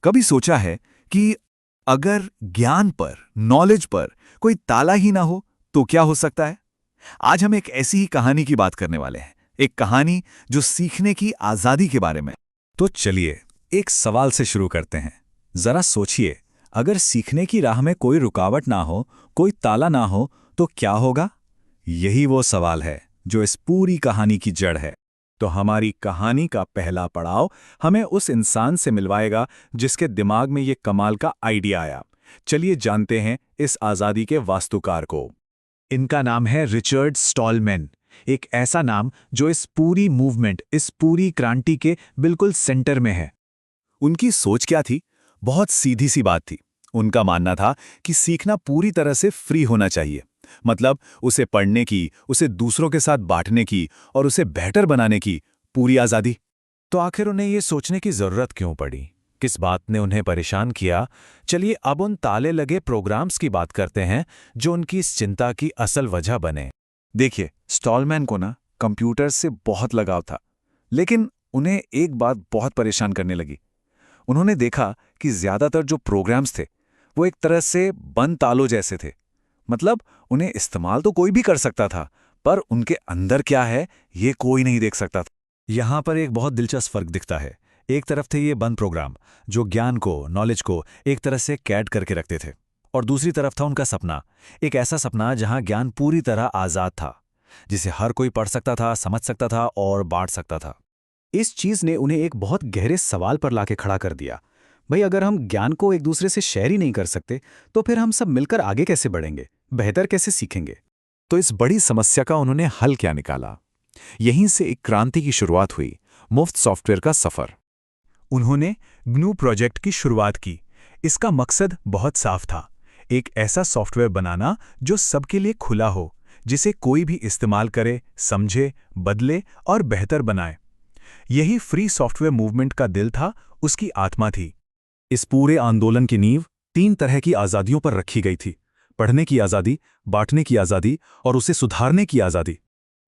कभी सोचा है कि अगर ज्ञान पर, नॉलेज पर कोई ताला ही ना हो तो क्या हो सकता है? आज हम एक ऐसी ही कहानी की बात करने वाले हैं, एक कहानी जो सीखने की आजादी के बारे में। तो चलिए एक सवाल से शुरू करते हैं। जरा सोचिए, अगर सीखने की राह में कोई रुकावट ना हो, कोई ताला ना हो, तो क्या होगा? यही वो सवाल है जो इस पूरी कहानी की जड़ है। तो हमारी कहानी का पहला पड़ाव हमें उस इंसान से मिलवाएगा जिसके दिमाग में ये कमाल का आइडिया आया। चलिए जानते हैं इस आजादी के वास्तुकार को। इनका नाम है रिचर्ड स्टॉलमैन। एक ऐसा नाम जो इस पूरी मूवमेंट, इस पूरी क्रांति के बिल्कुल सेंटर में है। उनकी सोच क्या थी? बहुत सीधी सी बात थी। उनका मानना था कि सीखना पूरी तरह से फ्री होना चाहिए। मतलब उसे पढ़ने की, उसे दूसरों के साथ बांटने की और उसे बेहतर बनाने की पूरी आजादी। तो आखिर उन्हें ये सोचने की जरूरत क्यों पड़ी? किस बात ने उन्हें परेशान किया? चलिए अब उन ताले लगे प्रोग्राम्स की बात करते हैं जो उनकी इस चिंता की असल वजह बने। देखिए, स्टॉलमैन को ना कंप्यूटर से बहुत लगाव था, लेकिन उन्हें एक बात बहुत परेशान करने लगी। उन्होंने देखा कि ज्यादातर जो प्रोग्राम्स थे वो एक तरह से बंद तालों जैसे थे। मतलब उन्हें इस्तेमाल तो कोई भी कर सकता था, पर उनके अंदर क्या है ये कोई नहीं देख सकता था। यहाँ पर एक बहुत दिलचस्प फर्क दिखता है। एक तरफ थे ये बंद प्रोग्राम जो ज्ञान को, नॉलेज को एक तरह से कैद करके रखते थे, और दूसरी तरफ था उनका सपना, एक ऐसा सपना जहां ज्ञान पूरी तरह आजाद था, जिसे हर कोई पढ़ सकता था, समझ सकता था और बांट सकता था। इस चीज ने उन्हें एक बहुत गहरे सवाल पर लाके खड़ा कर दिया। भाई, अगर हम ज्ञान को एक दूसरे से शेयर ही नहीं कर सकते तो फिर हम सब मिलकर आगे कैसे बढ़ेंगे, बेहतर कैसे सीखेंगे? तो इस बड़ी समस्या का उन्होंने हल क्या निकाला? यहीं से एक क्रांति की शुरुआत हुई, मुफ्त सॉफ्टवेयर का सफर। उन्होंने ग्नू प्रोजेक्ट की शुरुआत की। इसका मकसद बहुत साफ था, एक ऐसा सॉफ्टवेयर बनाना जो सबके लिए खुला हो, जिसे कोई भी इस्तेमाल करे, समझे, बदले और बेहतर बनाए। यही फ्री सॉफ्टवेयर मूवमेंट का दिल था, उसकी आत्मा थी। इस पूरे आंदोलन की नींव 3 तरह की आज़ादियों पर रखी गई थी: पढ़ने की आज़ादी, बांटने की आज़ादी और उसे सुधारने की आज़ादी।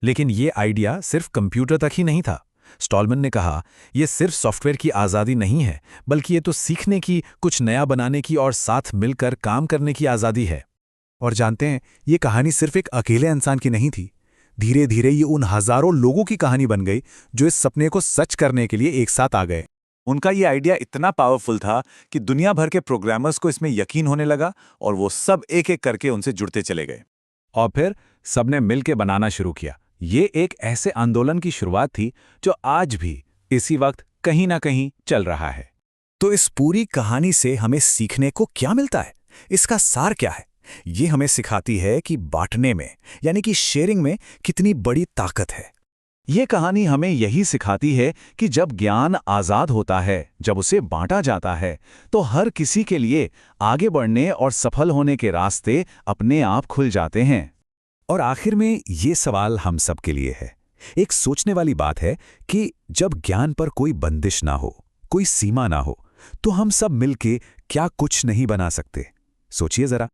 लेकिन ये आइडिया सिर्फ कंप्यूटर तक ही नहीं था। स्टॉलमैन ने कहा, यह सिर्फ सॉफ्टवेयर की आज़ादी नहीं है, बल्कि ये तो सीखने की, कुछ नया बनाने की और साथ मिलकर काम करने की आज़ादी है। और जानते हैं, ये कहानी सिर्फ एक अकेले इंसान की नहीं थी। धीरे धीरे ये उन हजारों लोगों की कहानी बन गई जो इस सपने को सच करने के लिए एक साथ आ गए। उनका ये आइडिया इतना पावरफुल था कि दुनिया भर के प्रोग्रामर्स को इसमें यकीन होने लगा और वो सब एक एक करके उनसे जुड़ते चले गए। और फिर सबने मिलकर बनाना शुरू किया। ये एक ऐसे आंदोलन की शुरुआत थी जो आज भी इसी वक्त कहीं ना कहीं चल रहा है। तो इस पूरी कहानी से हमें सीखने को क्या मिलता है? इसका सार क्या है? ये हमें सिखाती है कि बांटने में, यानी कि शेयरिंग में, कितनी बड़ी ताकत है। ये कहानी हमें यही सिखाती है कि जब ज्ञान आज़ाद होता है, जब उसे बांटा जाता है, तो हर किसी के लिए आगे बढ़ने और सफल होने के रास्ते अपने आप खुल जाते हैं। और आखिर में ये सवाल हम सब के लिए है, एक सोचने वाली बात है कि जब ज्ञान पर कोई बंदिश ना हो, कोई सीमा ना हो, तो हम सब मिलके क्या कुछ नहीं बना सकते? सोचिए जरा।